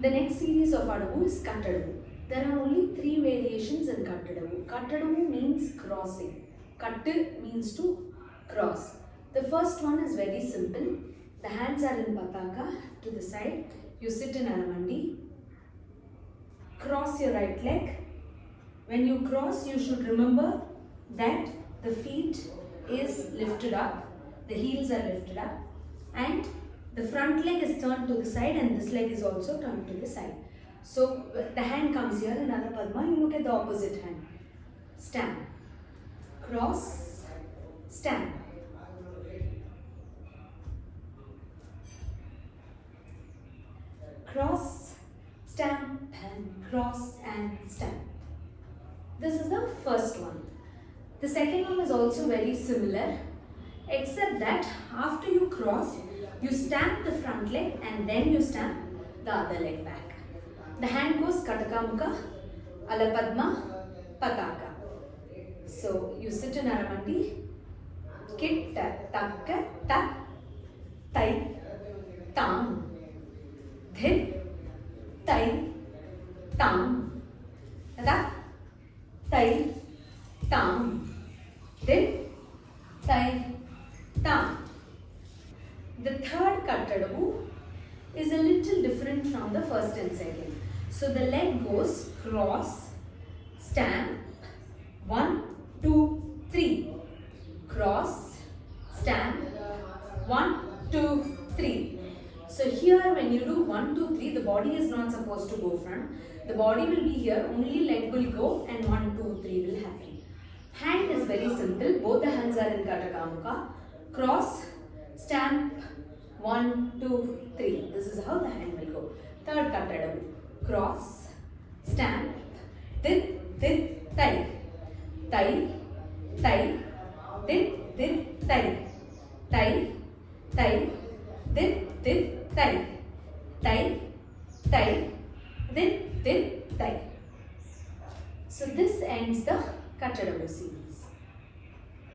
The next series of Adavu is Kattadavu. There are only 3 variations in Kattadavu. Kattadavu means crossing. Kattu means to cross. The first one is very simple. The hands are in pataka to the side. You sit in Aramandi. Cross your right leg. When you cross, you should remember that the feet is lifted up. The heels are lifted up. And the front leg is turned to the side and this leg is also turned to the side. So the hand comes here in Adha Padma. You look at the opposite hand. Stand. Cross. Stand. Cross. Stamp and cross and stamp. This is the first one. The second one is also very similar, except that after you cross, you stamp the front leg and then you stamp the other leg back. The hand goes Kataka Mukha, Alapadma, Pataka. So you sit in Aramandi, Kitta, Takka, Ta, Tai, Tam, Dhir, Tai, Tam, Ta, Tai, Tam, Dhir, Tai, Tam. The third Kattadavu is a little different from the first and second. So the leg goes cross, stamp, 1, 2, 3. Cross, stamp, 1, 2, 3. So here when you do 1, 2, 3, the body is not supposed to go front. The body will be here, only leg will go and 1, 2, 3 will happen. Hand is very simple. Both the hands are in Kataka Mukha. Cross, stamp, 1, 2, 3. This is how the hand will go. Third Kattadavu. Cross, stamp, dit, dit, tai. Tai, tai, dit, dit, tai. Tai, tai, dit, dit, tai. Tai, tai, dit, dit, tai. So this ends the Kattadavu series.